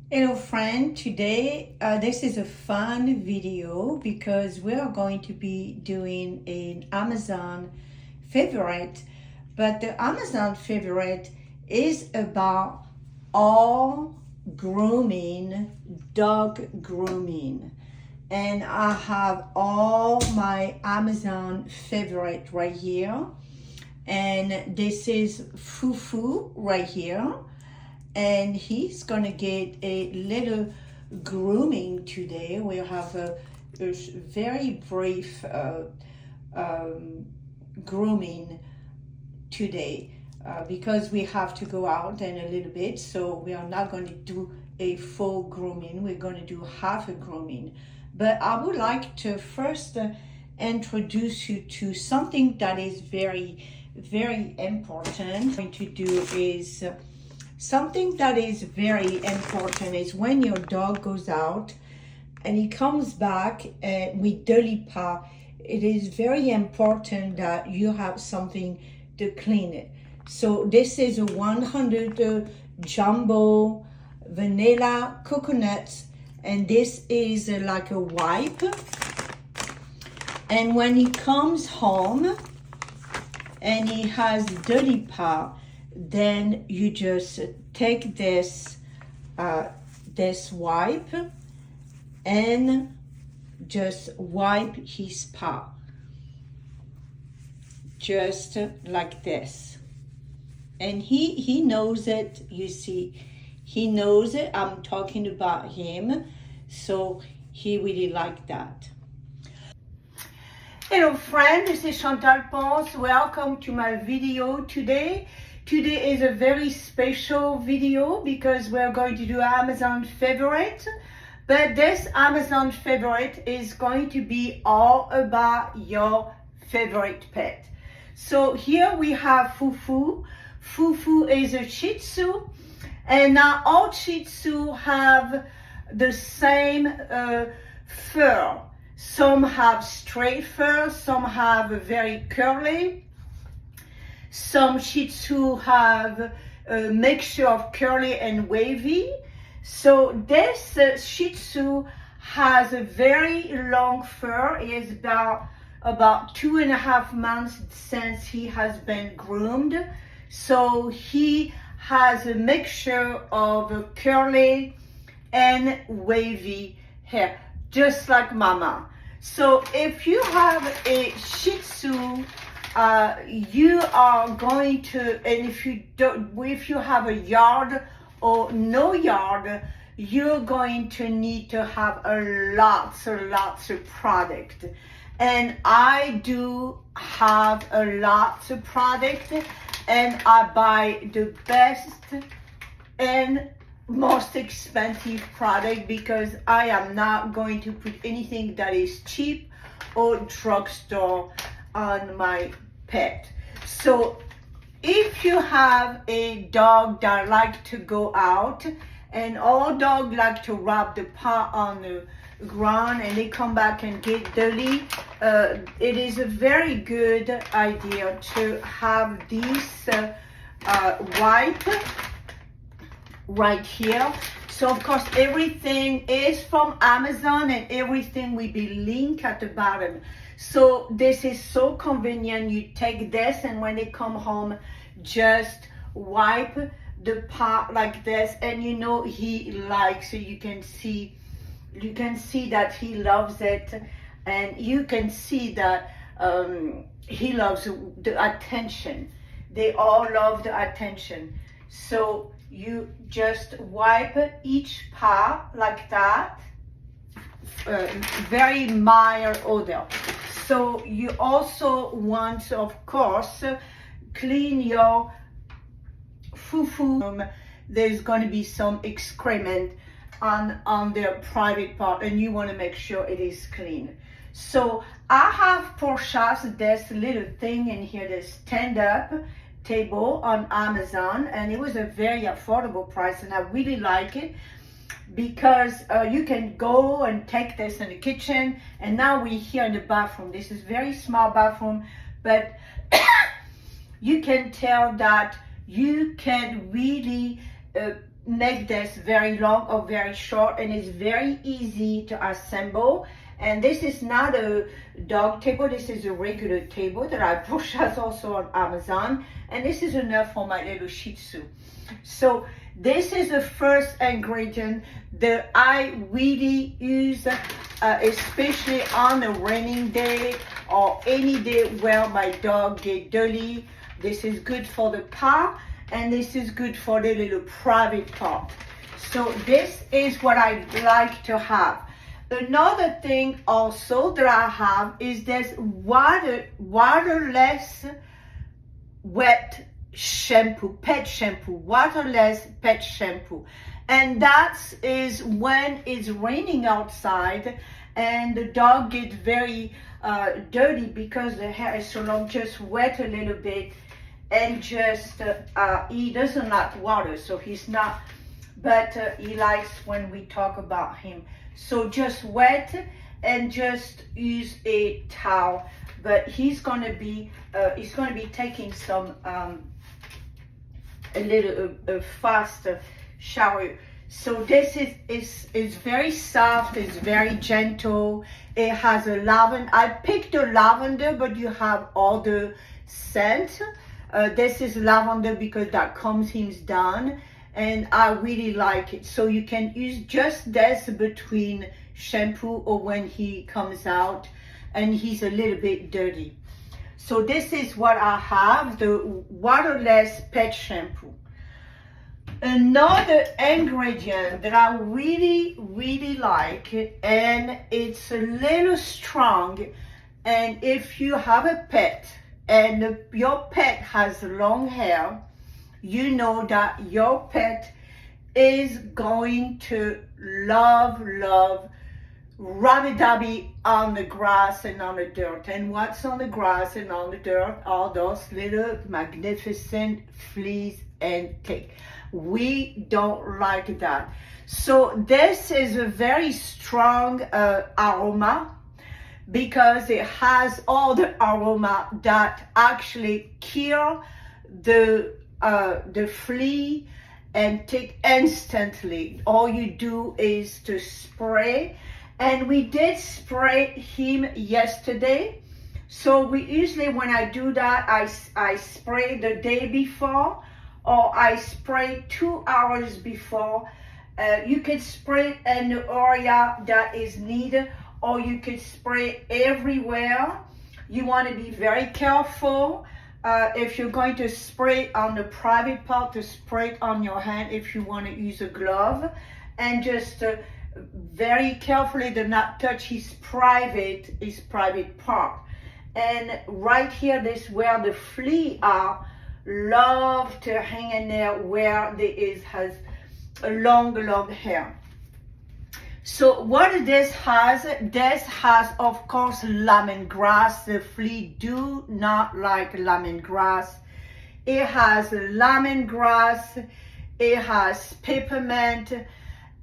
Hello friend, today this is a fun video because we are going to be doing an Amazon favorite, but the Amazon favorite is about all grooming, dog grooming. And I have all my Amazon favorite right here. And this is Fufu right here. And he's gonna get a little grooming today. We'll have a very brief grooming today because we have to go out in a little bit, so we are not going to do a full grooming. We're going to do half a grooming, but I would like to first introduce you to something that is very important. What I'm going to do is something that is very important is when your dog goes out and he comes back with dirty paw, it is very important that you have something to clean it. So this is a 100 jumbo vanilla coconuts, and this is like a wipe. And when he comes home and he has dirty paw, then you just take this this wipe and just wipe his paw, just like this. And he knows it. You see, he knows it. I'm talking about him, so he really liked that. Hello friend, this is Chantal Ponce. Welcome to my video today. Today is a very special video because we're going to do Amazon favorite, but this Amazon favorite is going to be all about your favorite pet. So here we have Fufu. Fufu is a Shih Tzu, and now all Shih Tzu have the same fur. Some have straight fur, some have very curly. Some Shih Tzu have a mixture of curly and wavy. So this Shih Tzu has a very long fur. It is about 2.5 months since he has been groomed. So he has a mixture of curly and wavy hair, just like Mama. So if you have a Shih Tzu, you are going to, and if you have a yard or no yard, you're going to need to have lots of product. And I do have a lots of product, and I buy the best and most expensive product because I am not going to put anything that is cheap or drugstore on my pet. So if you have a dog that like to go out, and all dogs like to rub the paw on the ground and they come back and get dirty, it is a very good idea to have this wipe right here. So of course everything is from Amazon and everything will be linked at the bottom. So this is so convenient. You take this and when they come home, just wipe the paw like this, and you know he likes it. You can see that he loves it, and you can see that he loves the attention. They all love the attention. So you just wipe each paw like that. Very mild odor. So you also want, of course, clean your Fufu. There's going to be some excrement on their private part, and you want to make sure it is clean. So I have purchased this little thing in here, this stand-up table on Amazon, and it was a very affordable price, and I really like it because you can go and take this in the kitchen. And now we're here in the bathroom. This is very small bathroom, but you can tell that you can really make this very long or very short, and it's very easy to assemble. And this is not a dog table, this is a regular table that I purchased also on Amazon, and this is enough for my little Shih Tzu. So this is the first ingredient that I really use, especially on a raining day or any day where my dog get dirty. This is good for the paw, and this is good for the little private part. So this is what I like to have. Another thing also that I have is this waterless wet shampoo, pet shampoo, waterless pet shampoo. And that is when it's raining outside and the dog gets very dirty because the hair is so long, just wet a little bit, and just he doesn't like water, so he's not, but he likes when we talk about him. So just wet and just use a towel. But he's gonna be taking some a faster shower. So this is very soft, it's very gentle. It has a lavender. I picked the lavender, but you have other scents. This is lavender because that calms him down, and I really like it. So you can use just this between shampoo or when he comes out and he's a little bit dirty. So this is what I have, the waterless pet shampoo. Another ingredient that I really like, and it's a little strong, and if you have a pet and your pet has long hair, you know that your pet is going to love rubby-dubby on the grass and on the dirt. And what's on the grass and on the dirt are those little magnificent fleas and ticks. We don't like that. So this is a very strong aroma, because it has all the aroma that actually kill the flea and tick instantly. All you do is to spray, and we did spray him yesterday. So we usually, when I do that, I spray the day before, or I spray 2 hours before. You can spray in the area that is needed, or you can spray everywhere. You want to be very careful. If you're going to spray on the private part, to spray it on your hand if you want to use a glove, and just very carefully do not touch his private part. And right here, this where the flea are, love to hang in there where there has a long hair. So what this has of course lemongrass. The flea do not like lemongrass. It has lemongrass, it has peppermint,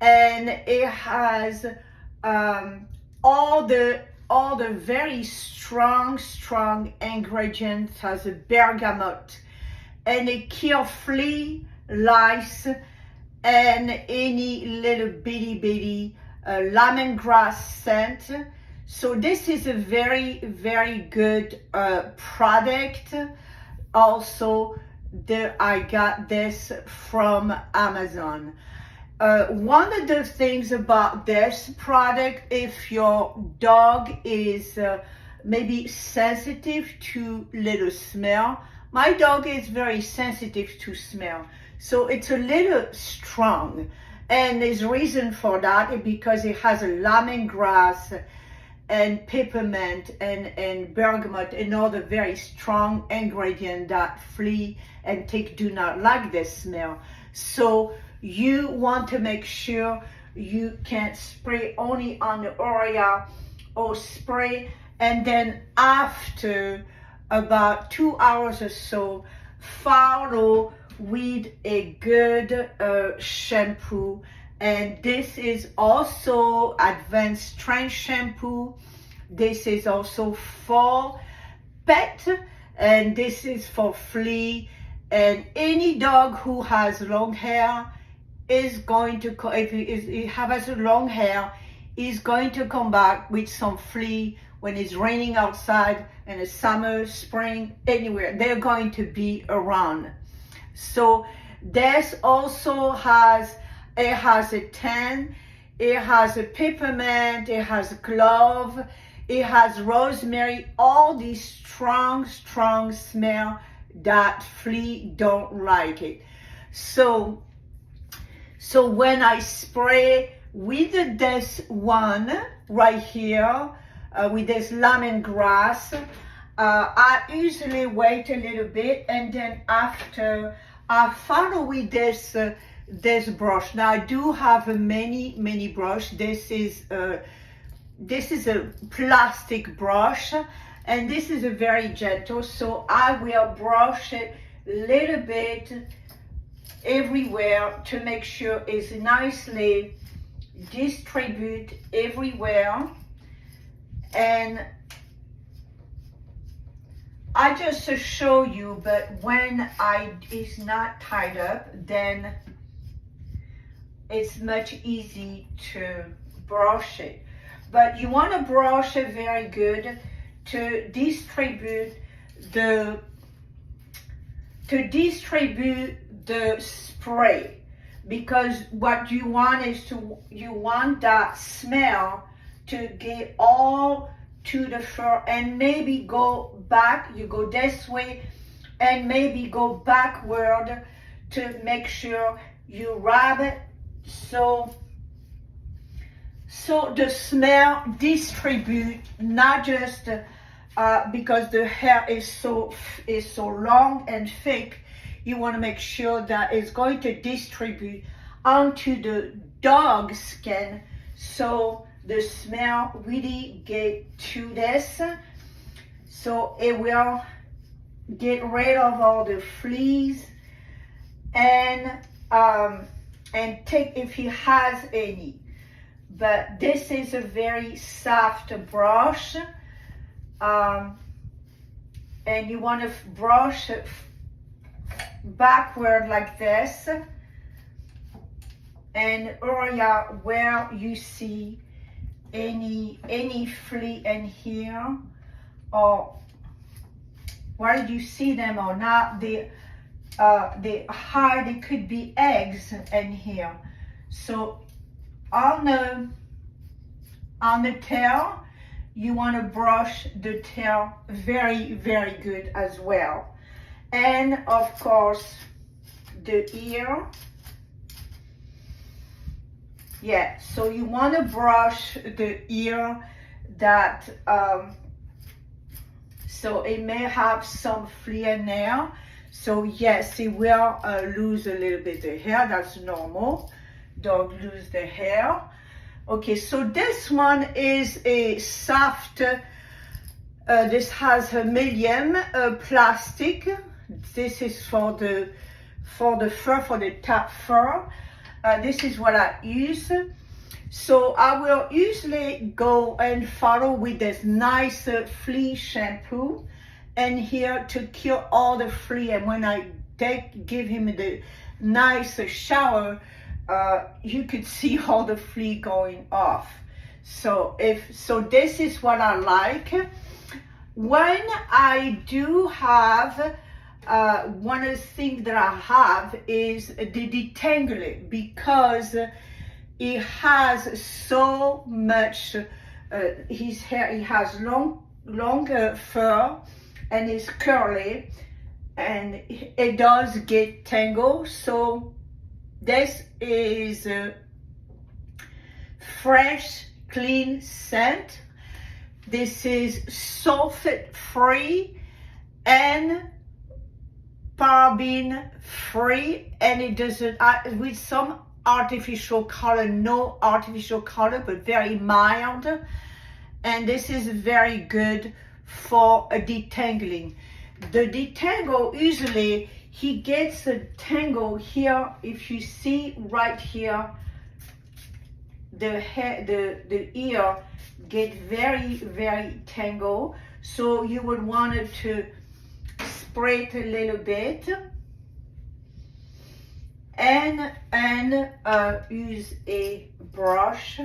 and it has all the very strong ingredients. Has a bergamot, and it kills flea, lice, and any little bitty lemongrass scent. So this is a very good product. Also, I got this from Amazon. One of the things about this product, if your dog is maybe sensitive to little smell, my dog is very sensitive to smell, so it's a little strong. And there's reason for that is because it has a lemongrass and peppermint and bergamot and all the very strong ingredients that flea and tick do not like this smell. So you want to make sure you can spray only on the area, or spray, and then after about 2 hours or so, follow with a good shampoo. And this is also advanced strength shampoo. This is also for pet, and this is for flea. And any dog who has long hair, is going to, if he has a long hair, is going to come back with some flea when it's raining outside in the summer, spring, anywhere. They're going to be around. So this also has, it has a tan, it has a peppermint, it has a clove, it has rosemary, all these strong smell that flea don't like it. So when I spray with this one right here, with this lemongrass, I usually wait a little bit, and then after I follow with this this brush. Now I do have many brush. This is a plastic brush, and this is a very gentle, so I will brush it a little bit everywhere to make sure it's nicely distributed everywhere. And I just to show you, but when it's not tied up, then it's much easy to brush it. But you want to brush it very good to distribute the spray, because what you want is you want that smell to get all to the fur, and maybe go back, you go this way and maybe go backward to make sure you rub it, so the smell distribute, not just because the hair is so long and thick. You want to make sure that it's going to distribute onto the dog skin, so the smell really get to this, so it will get rid of all the fleas and take if he has any. But this is a very soft brush, and you want to brush it backward like this, and area where you see any flea in here, or where you see them or not, they hide, it could be eggs in here. So on the tail, you want to brush the tail very good as well. And of course the ear. Yeah, so you want to brush the ear, that so it may have some flea in there. So yes, it will lose a little bit of hair. That's normal. Dog lose the hair. Okay, so this one is a soft. This has a medium plastic. This is for the fur, for the top fur. This is what I use. So I will usually go and follow with this nice flea shampoo and here to kill all the flea. And when I give him the nice shower, you could see all the flea going off. So this is what I like. When I do have one of the things that I have is the detangler, because it has so much his hair, he has longer fur and it's curly, and it does get tangled. So this is a fresh, clean scent. This is sulfate free and paraben free, and it doesn't with some artificial color, no artificial color, but very mild. And this is very good for a detangling. The detangle, usually he gets a tangle here. If you see right here, the ear get very tangled. So you would want it to spray it a little bit. and use a brush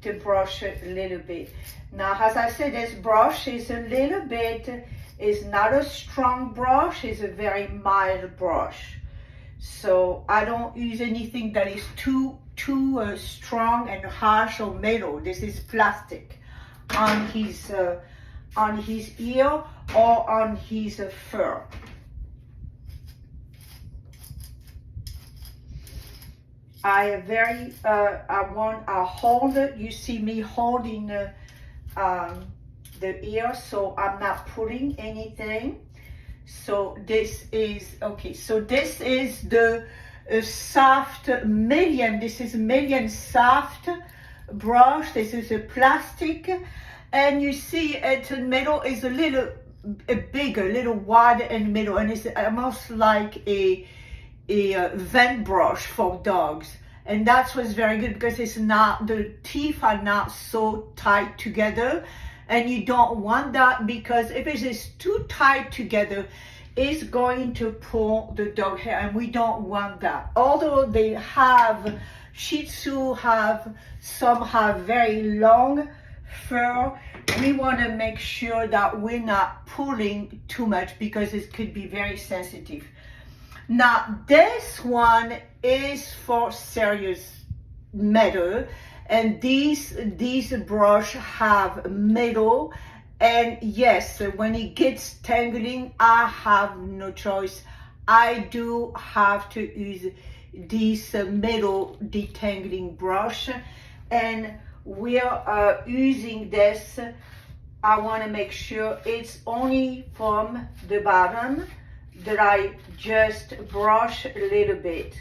to brush it a little bit. Now, as I said, this brush is a little bit, is not a strong brush, it's a very mild brush. So I don't use anything that is too strong and harsh or metal. This is plastic on his ear or on his fur. I hold it. You see me holding the ear, so I'm not pulling anything. So this is okay. So this is the soft medium. This is medium soft brush. This is a plastic, and you see it metal is a little bigger, a little wider in middle, and it's almost like a vent brush for dogs. And that's what's very good, because it's not, the teeth are not so tight together, and you don't want that, because if it is too tight together, it's going to pull the dog hair, and we don't want that. Although they have, Shih Tzu some have very long fur, we want to make sure that we're not pulling too much, because it could be very sensitive. Now, this one is for serious matter, and these brush have metal, and yes, when it gets tangling, I have no choice. I do have to use this metal detangling brush, and we're using this. I want to make sure it's only from the bottom that I just brush a little bit.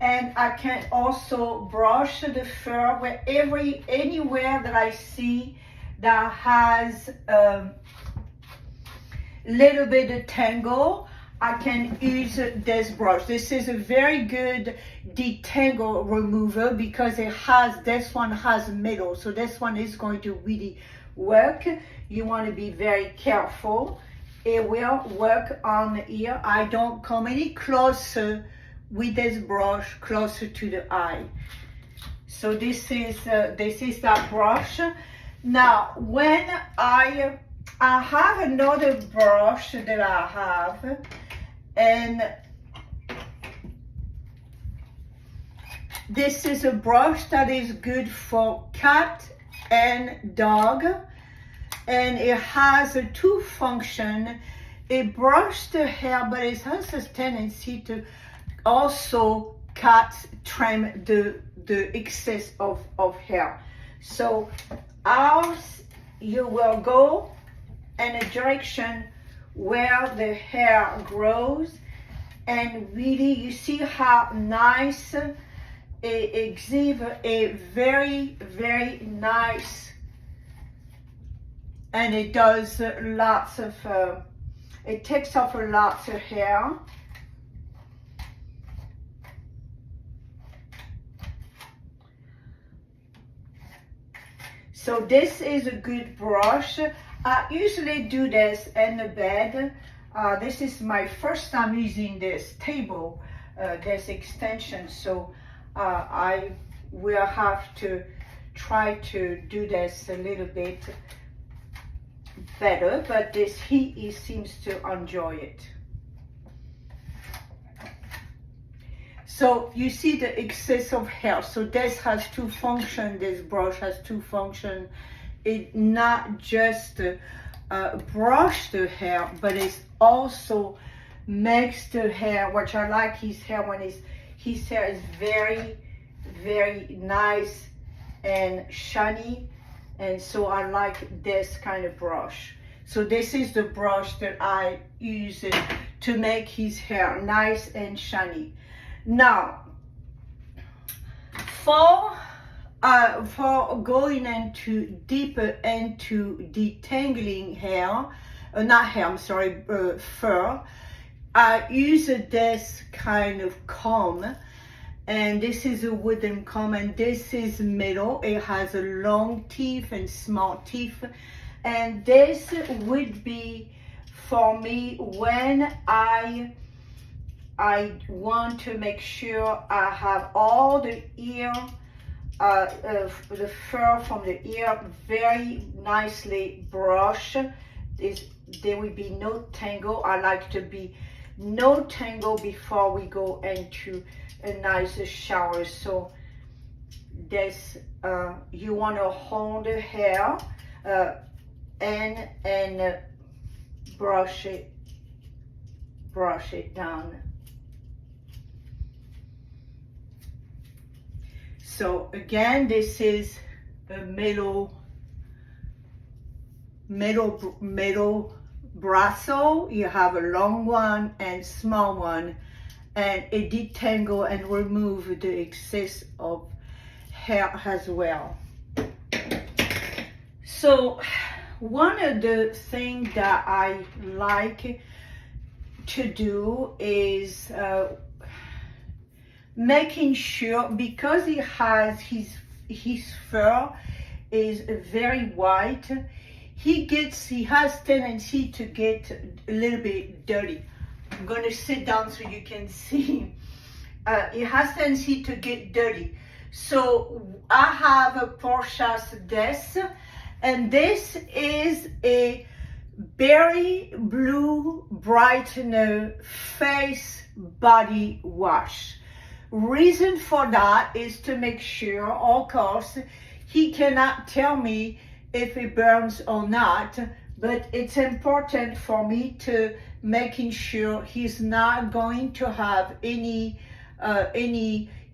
And I can also brush the fur anywhere that I see that has little bit of tangle. I can use this brush. This is a very good detangle remover, because this one has metal, so this one is going to really work. You want to be very careful. It will work on the ear. I don't come any closer with this brush, closer to the eye. So this is that brush. Now, when I have another brush that I have, and this is a brush that is good for cat and dog, and it has a two function. It brushes the hair, but it has a tendency to also trim the excess of hair. So ours, you will go in a direction where the hair grows, and really you see how nice it exhibits a very, very nice, and it does lots of it takes off lots of hair. So this is a good brush. I usually do this in the bed. This is my first time using this table, this extension. So I will have to try to do this a little bit better, but he seems to enjoy it. So you see the excess of hair. So this has two functions. This brush has two functions. It not just brush the hair, but it also makes the hair, which I like his hair when his hair is very, very nice and shiny. And so I like this kind of brush. So this is the brush that I use to make his hair nice and shiny. Now, for going deeper into detangling hair, fur, I use this kind of comb, and this is a wooden comb, and this is metal. It has a long teeth and small teeth, and this would be for me when I want to make sure I have all the ear, the fur from the ear very nicely brushed. There will be no tangle. I like to be no tangle before we go into a nice shower. So this, you want to hold the hair and brush it down. So again, this is a metal bristle. You have a long one and small one, and it detangle and remove the excess of hair as well. So one of the things that I like to do is making sure, because he has his fur is very white, he has tendency to get a little bit dirty. I'm going to sit down so you can see. It has tendency to get dirty. So I have purchased this, and this is a berry blue brightener face body wash. Reason for that is to make sure, of course, he cannot tell me if it burns or not, but it's important for me to making sure he's not going to have any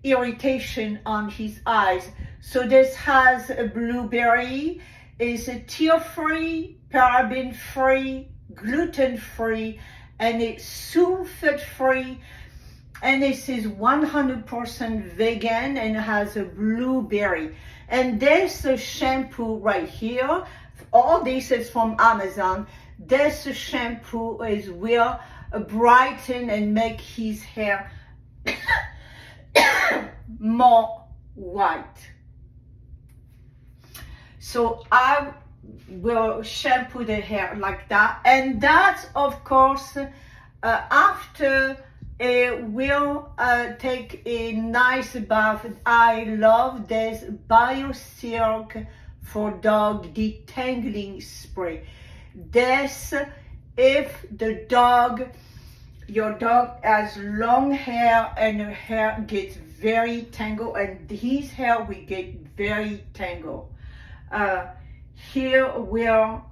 irritation on his eyes. So this has a blueberry, is a tear-free, paraben-free, gluten-free, and it's sulfate-free. And this is 100% vegan and has a blueberry. And this shampoo right here, all this is from Amazon. This shampoo will brighten and make his hair more white. So I will shampoo the hair like that. And that's, of course, after will take a nice bath. I love this BioSilk for dog detangling spray. This, if your dog has long hair and her hair gets very tangled, and his hair will get very tangled, here we'll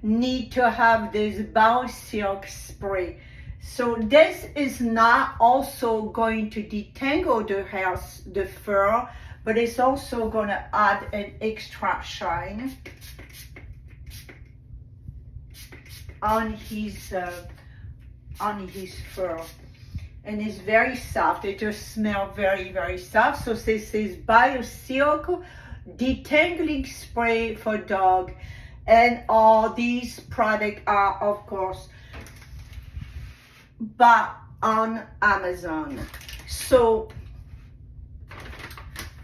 need to have this BioSilk spray. So this is not also going to detangle the hair, the fur, but it's also going to add an extra shine on his fur. And it's very soft. It just smells very, very soft. So this is BioSilk detangling spray for dog, and all these products are, of course, but on Amazon. So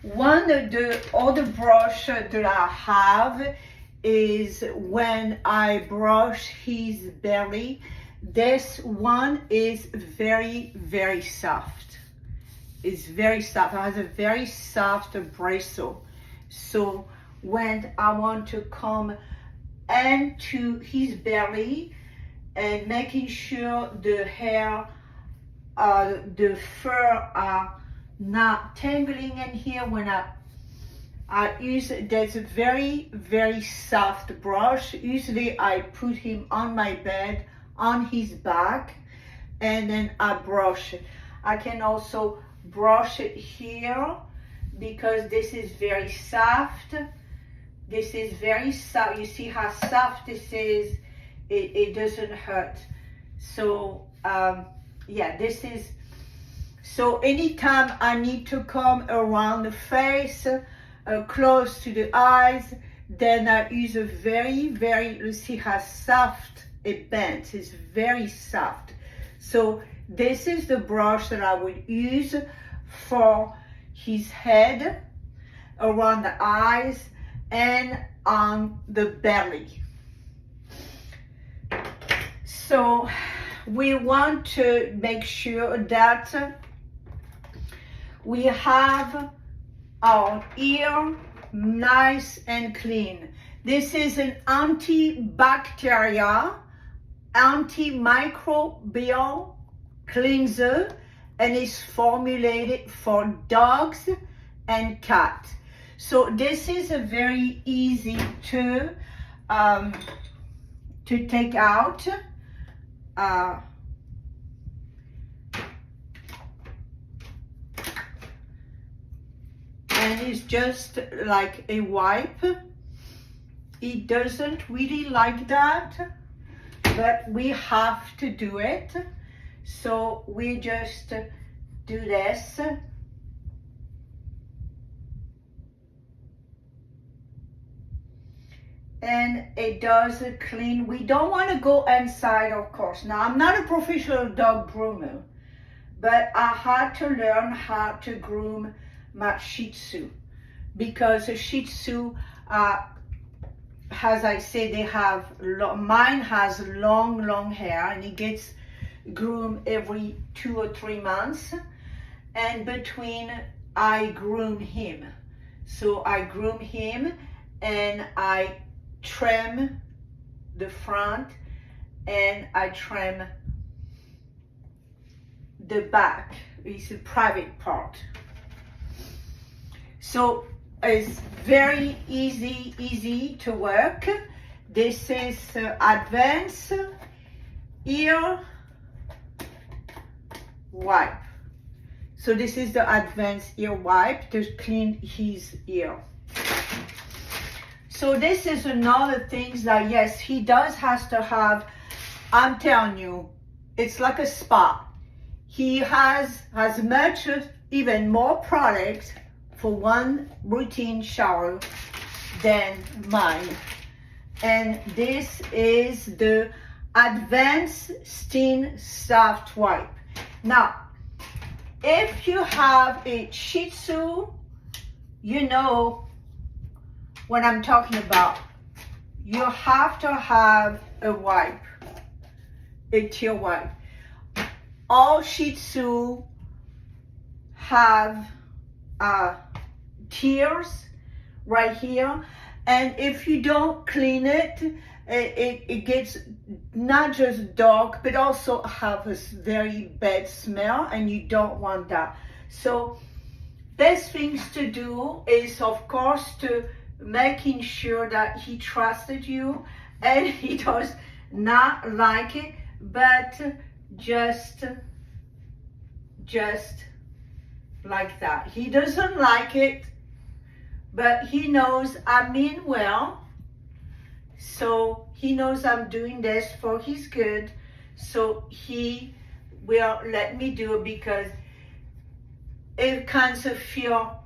one of the other brush that I have is when I brush his belly. This one is very, very soft. It's very soft. It has a very soft bristle. So when I want to come into his belly and making sure the hair, the fur are not tangling in here, when I use this very, very soft brush. Usually I put him on my bed, on his back, and then I brush it. I can also brush it here because this is very soft. This is very soft. You see how soft this is? It doesn't hurt. So yeah, this is, so anytime I need to come around the face, close to the eyes, then I use a very, very, you see how soft it bends, it's very soft. So this is the brush that I would use for his head, around the eyes, and on the belly. So we want to make sure that we have our ear nice and clean. This is an antibacterial, antimicrobial cleanser, and is formulated for dogs and cats. So this is a very easy to take out. And it's just like a wipe. It doesn't really like that, but we have to do it. So we just do this. And it does clean. We don't want to go inside, of course. Now, I'm not a professional dog groomer, but I had to learn how to groom my Shih Tzu, because a Shih Tzu, as I say, mine has long hair, and it gets groomed every 2 or 3 months, and between I groom him. So I groom him and I trim the front and I trim the back. It's a private part. So it's very easy to work. This is advanced ear wipe. So this is the advanced ear wipe to clean his ear. So this is another thing that, yes, he does has to have, I'm telling you, it's like a spa. He has as much, even more products for one routine shower than mine. And this is the Advanced Skin Soft Wipe. Now, if you have a Shih Tzu, you know what I'm talking about. You have to have a wipe, a tear wipe. All Shih Tzu have tears right here, and if you don't clean it, it gets not just dark, but also have a very bad smell, and you don't want that. So best things to do is, of course, to making sure that he trusted you, and he does not like it, but just like that. He doesn't like it, but he knows I mean well. So he knows I'm doing this for his good. So he will let me do it, because it kind of feel,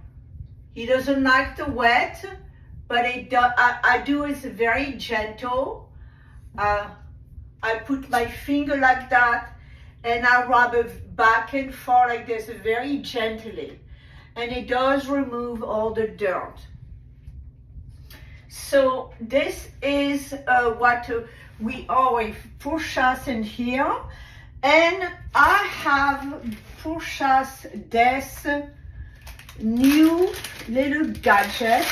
he doesn't like the wet, but I do it very gentle. I put my finger like that, and I rub it back and forth like this very gently. And it does remove all the dirt. So this is what we always purchase in here. And I have purchased this new little gadget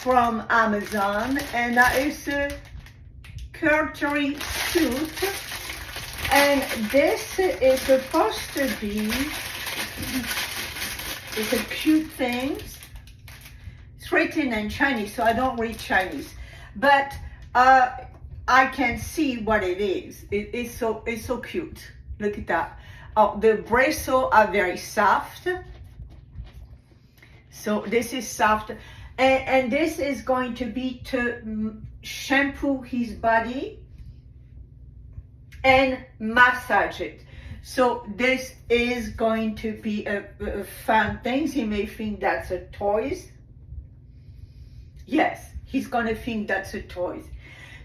from Amazon, and that is a curtain suit. And this is supposed to be, it's a cute thing. It's written in Chinese, so I don't read Chinese, but I can see what it is. It's so cute. Look at that. Oh, the bristles are very soft. So this is soft, and this is going to be to shampoo his body and massage it. So this is going to be a fun thing. He may think that's a toy. Yes, he's gonna think that's a toy.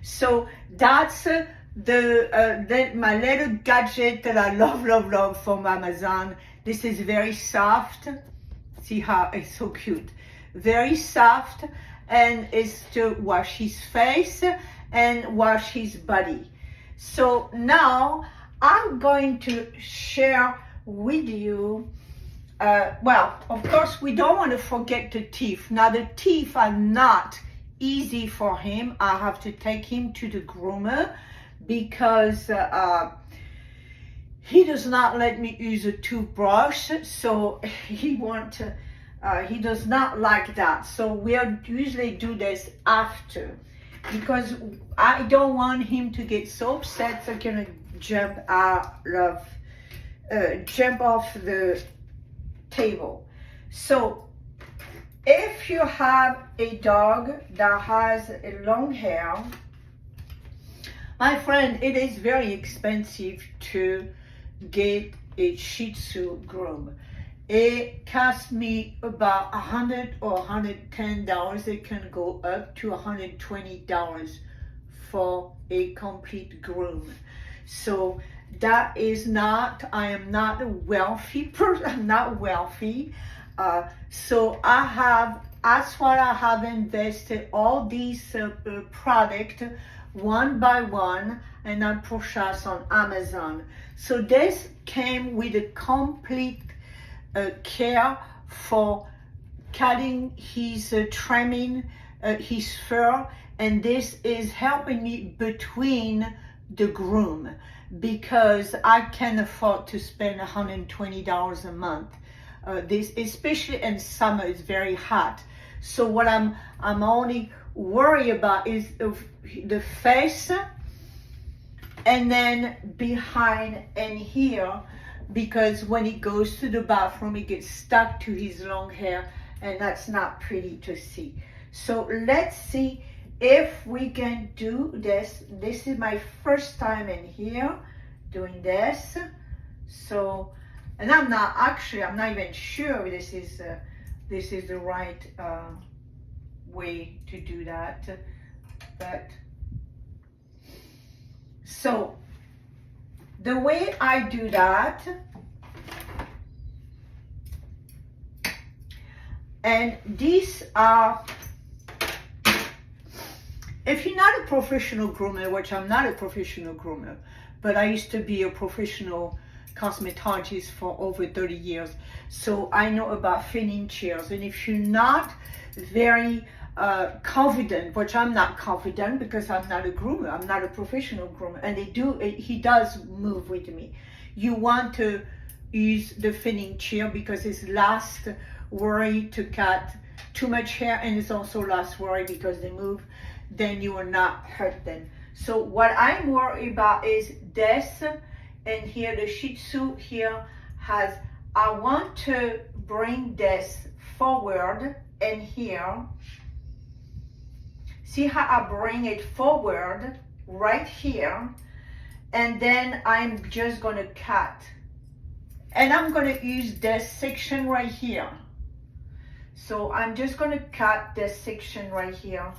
So that's my little gadget that I love from Amazon. This is very soft. See how it's so cute. Very soft, and it's to wash his face and wash his body. So now I'm going to share with you, well, of course we don't want to forget the teeth. Now the teeth are not easy for him. I have to take him to the groomer because he does not let me use a toothbrush, so he does not like that. So we usually do this after, because I don't want him to get so upset that he's gonna jump off the table. So if you have a dog that has a long hair, my friend, it is very expensive to get a Shih Tzu groom. It cost me about $100 or $110. It can go up to $120 for a complete groom. So that is not, I am not a wealthy person, I'm not wealthy. So that's why I have invested all these products one by one, and I purchased on Amazon. So this came with a complete care for cutting his trimming his fur, and this is helping me between the groom, because I can't afford to spend $120 a month. This, especially in summer, is very hot. So what I'm only worried about is the face, and then behind and here, because when he goes to the bathroom, he gets stuck to his long hair, and that's not pretty to see. So let's see if we can do this. This is my first time in here doing this. So, and I'm not even sure this is the right way to do that. But so the way I do that, and these are, if you're not a professional groomer, which I'm not a professional groomer, but I used to be a professional cosmetologist for over 30 years, so I know about thinning chairs. And if you're not very confident, which I'm not confident because I'm not a groomer, I'm not a professional groomer, and he does move with me. You want to use the thinning chair because it's last worry to cut too much hair, and it's also last worry because they move, then you will not hurt them. So what I'm worried about is this, and here the Shih Tzu here has, I want to bring this forward, and here, see how I bring it forward right here, and then I'm just going to cut, and I'm going to use this section right here. So I'm just going to cut this section right here.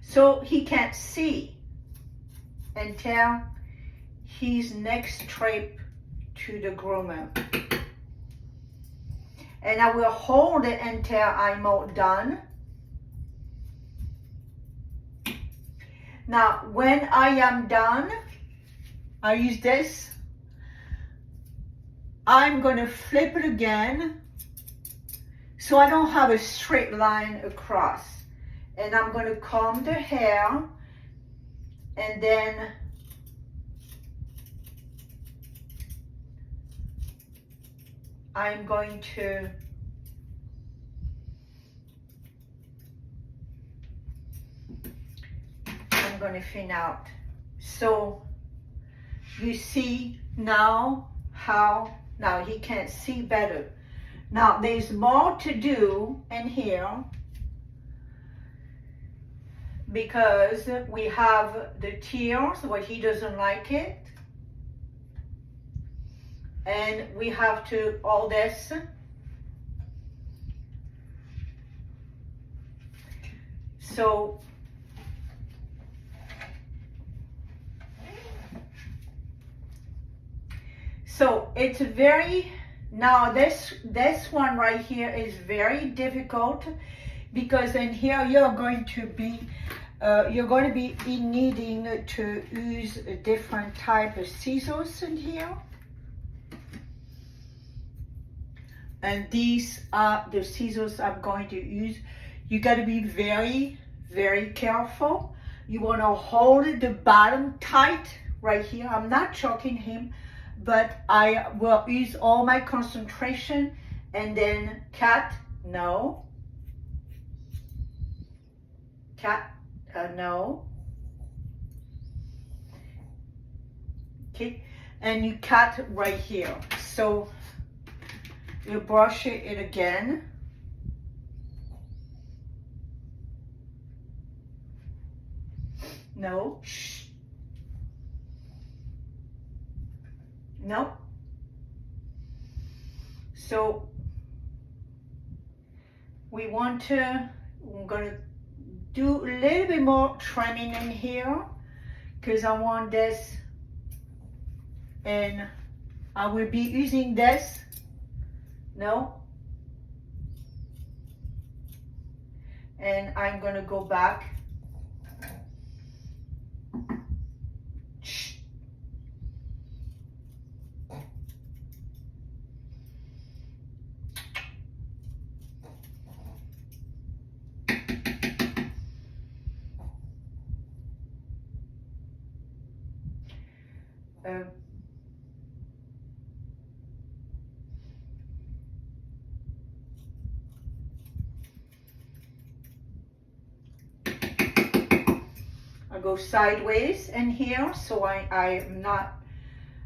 So he can't see until his next trip to the groomer. And I will hold it until I'm all done. Now, when I am done, I use this. I'm going to flip it again so I don't have a straight line across. And I'm going to comb the hair, and then I'm going to thin out. So you see now how, now he can't see better. Now there's more to do in here, because we have the tears where he doesn't like it, and we have to all this So it's very, now this one right here is very difficult, because in here you're going to be needing to use a different type of scissors in here. And these are the scissors I'm going to use. You got to be very, very careful. You want to hold the bottom tight right here. I'm not choking him, but I will use all my concentration. And then cat, no. Cat, no. Okay, and you cut right here. So you brush it again. No. Shh. No. So we want to, I'm going to do a little bit more trimming in here, because I want this, and I will be using this. No. And I'm going to go back. Shh. I go sideways in here, so I'm not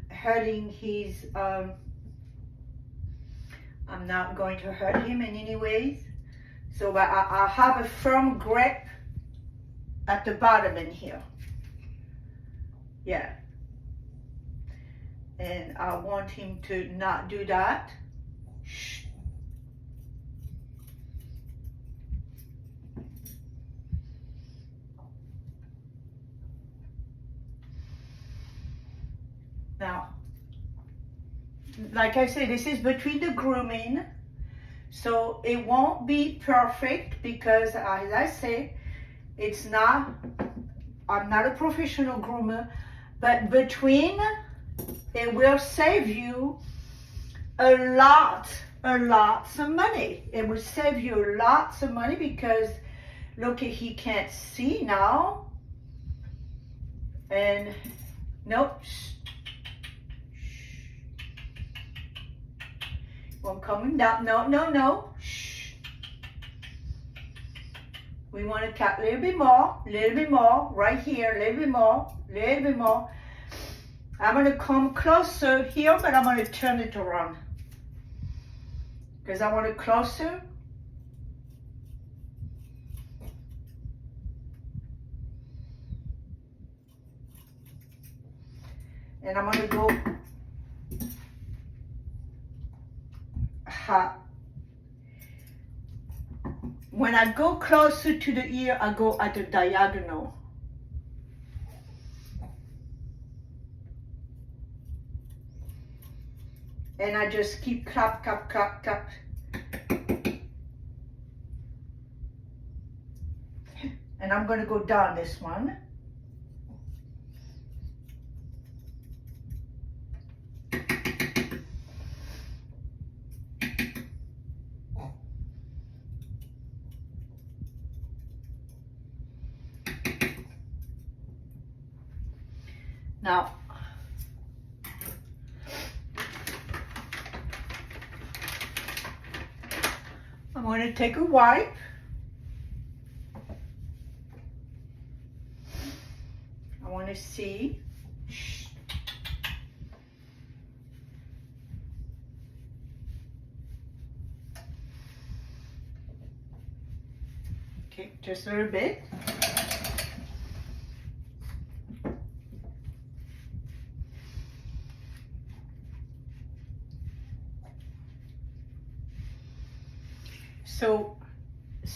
hurting his, I'm not going to hurt him in any ways. So I have a firm grip at the bottom in here. Yeah. And I want him to not do that. Shh. Now, like I said, this is between the grooming, so it won't be perfect, because as I say, it's not, I'm not a professional groomer, but between, it will save you a lot of money. It will save you lots of money, because look, he can't see now. And nope. One coming down. No, no, no. Shh. We want to cut a little bit more, right here, a little bit more. I'm going to come closer here, but I'm going to turn it around, because I want it closer. And I'm going to go when I go closer to the ear, I go at the diagonal. And I just keep clap, clap, clap, clap. And I'm going to go down this one. Now, I'm going to take a wipe. I want to see. Okay, just a little bit.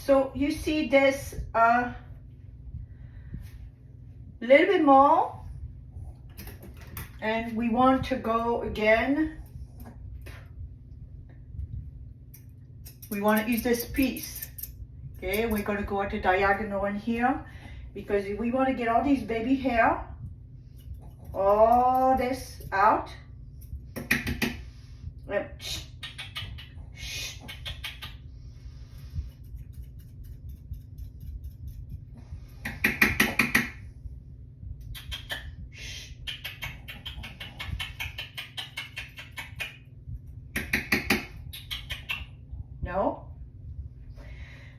So you see this little bit more, and we want to go again. We want to use this piece. Okay, we're going to go at the diagonal in here because we want to get all these baby hair, all this out. No.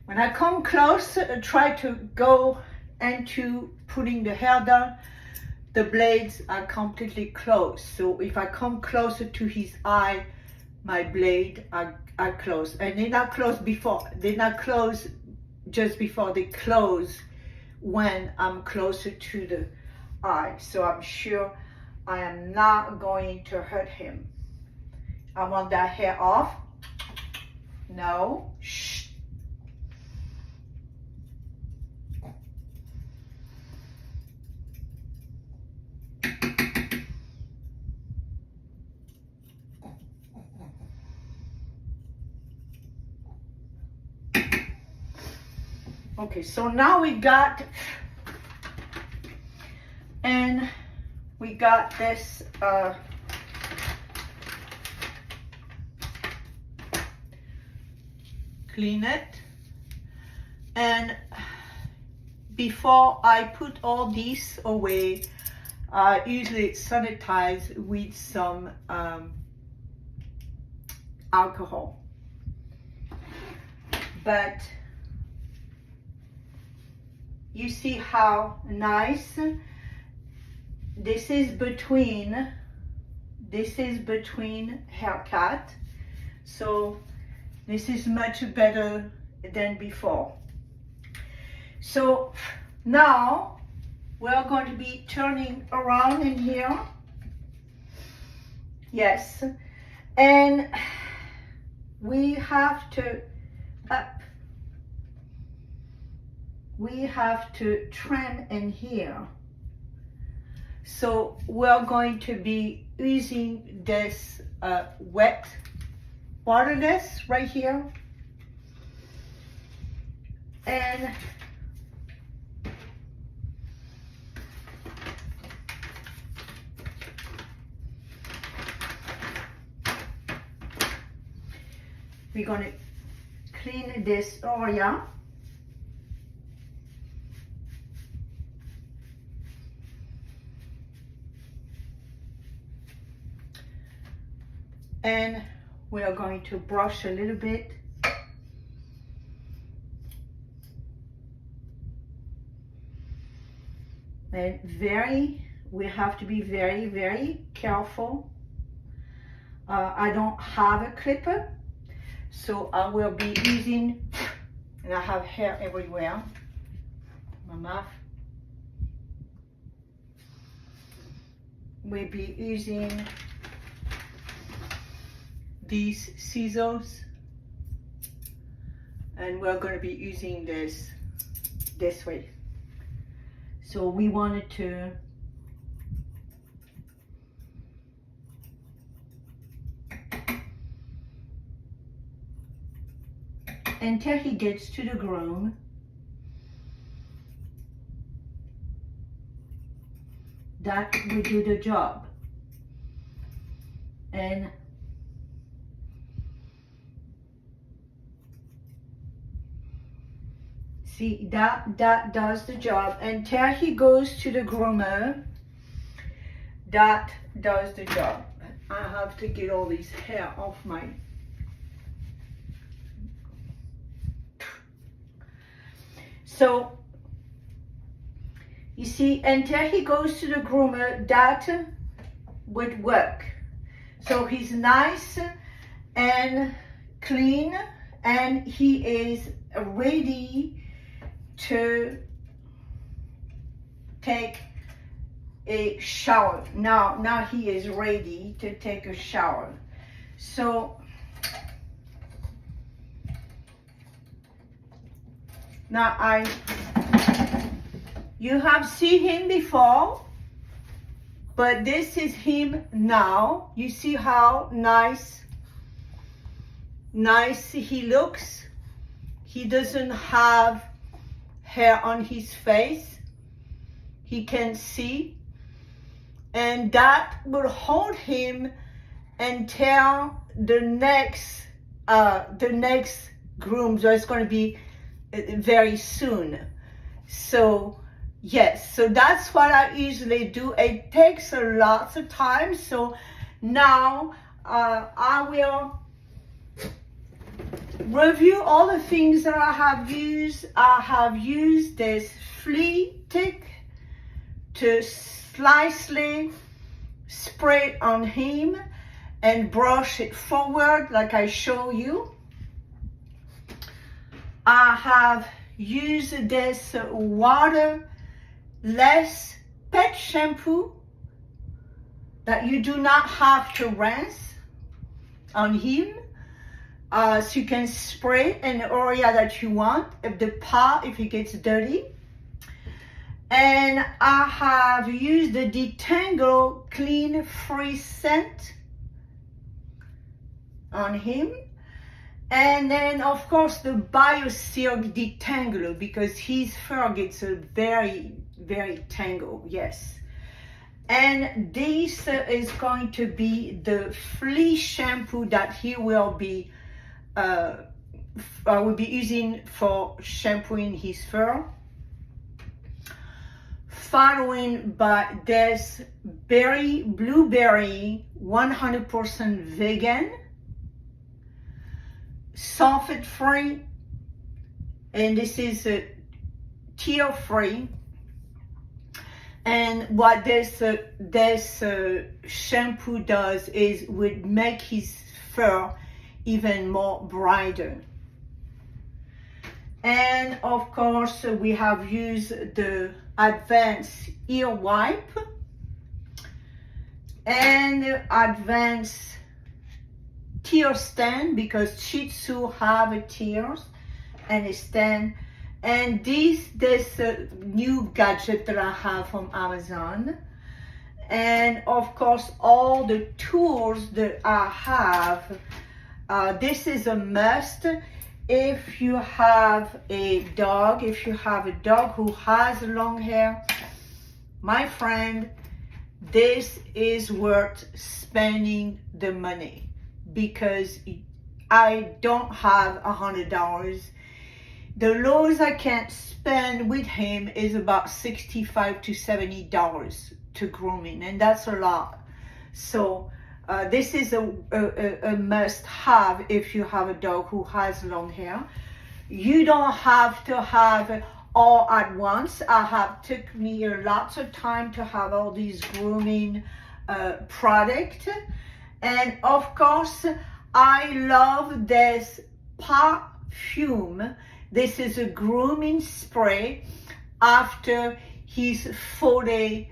When I come close, try to go into putting the hair down. The blades are completely closed. So if I come closer to his eye, my blade are closed. And they're not closed before. They're not closed just before. They close when I'm closer to the eye. So I'm sure I am not going to hurt him. I want that hair off. No. Shh. Okay, so now we got this clean it, and before I put all these away, I usually sanitize with some alcohol. But you see how nice this is between haircut. So this is much better than before. So now we're going to be turning around in here. Yes, and we have to trim in here. So we're going to be using this wet waterless right here, and we're going to clean this area. And we are going to brush a little bit. And we have to be very, very careful. I don't have a clipper, so I will be using, and I have hair everywhere, my mouth. We'll be using these scissors, and we're going to be using this way. So we wanted to until he gets to the groom. That will do the job. And see, that does the job. Until he goes to the groomer, that does the job. I have to get all these hair off my... So, you see, until he goes to the groomer, that would work. So he's nice and clean, and he is ready to take a shower. Now he is ready to take a shower. So Now you have seen him before, but this is him now. You see how nice he looks. He doesn't have hair on his face. He can see, and that will hold him until the next groom. So it's going to be very soon. So yes, so that's what I usually do. It takes a lot of time. So now I will review all the things that I have used. I have used this flea tick to slightly spray on him and brush it forward like I show you. I have used this waterless pet shampoo that you do not have to rinse on him. So you can spray in the area that you want, if the pot, if it gets dirty. And I have used the Detangle Clean Free Scent on him. And then of course the BioSilk Detangler, because his fur gets very, very tangled, yes. And this is going to be the flea shampoo that he will be using for shampooing his fur. Following by this blueberry 100% vegan, sulfate free, and this is tear free. And what this shampoo does is would make his fur even more brighter. And of course we have used the advanced ear wipe and the advanced tear stand, because Shih Tzu have tears and a stand. And this new gadget that I have from Amazon. And of course all the tools that I have. This is a must if you have a dog. If you have a dog who has long hair, my friend, this is worth spending the money, because I don't have $100. The lowest I can spend with him is about $65 to $70 to grooming, and that's a lot. So this is a must-have if you have a dog who has long hair. You don't have to have all at once. I have took me lots of time to have all these grooming product. And of course, I love this perfume. This is a grooming spray after his 4-day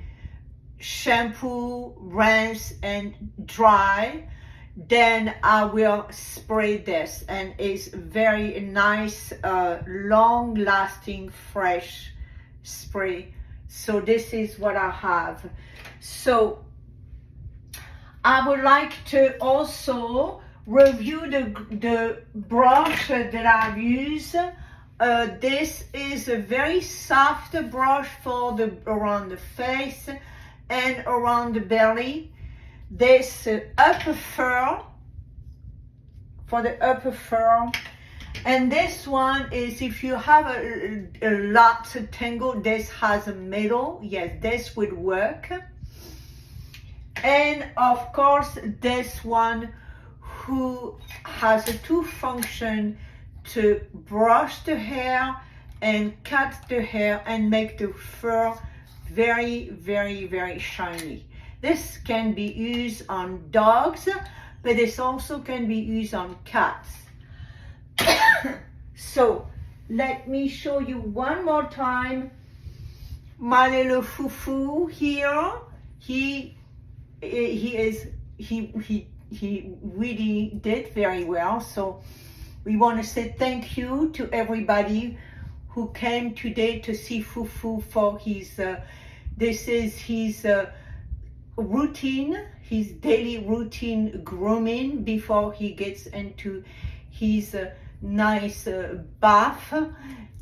shampoo, rinse, and dry. Then I will spray this, and it's very nice, long-lasting, fresh spray. So this is what I have. So I would like to also review the brush that I've used. This is a very soft brush for around the face and around the belly. This upper fur, for the upper fur. And this one is if you have a lot of tangle, this has a middle. Yes, this would work. And of course, this one who has a two function to brush the hair and cut the hair and make the fur very, very, very shiny. This can be used on dogs, but this also can be used on cats. So let me show you one more time my little fufu here. He really did very well. So we want to say thank you to everybody who came today to see Fufu for his, this is his routine, his daily routine grooming before he gets into his nice bath.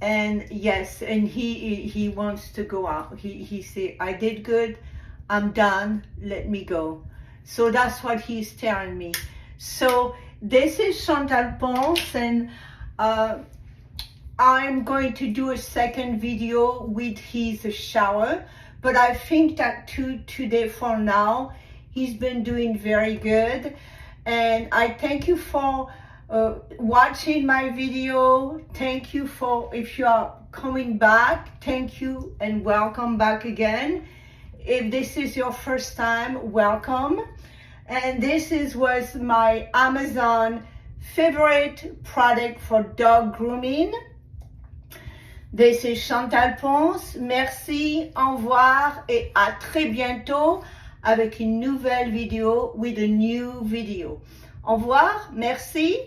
And yes, and he wants to go out. He say, I did good, I'm done, let me go. So that's what he's telling me. So this is Chantal Ponce, and I'm going to do a second video with his shower, but I think that today for now, he's been doing very good. And I thank you for watching my video. Thank you for, if you are coming back, thank you and welcome back again. If this is your first time, welcome. And this was my Amazon favorite product for dog grooming. This is Chantal Ponce. Merci, au revoir et à très bientôt avec une nouvelle vidéo, with a new video. Au revoir, merci.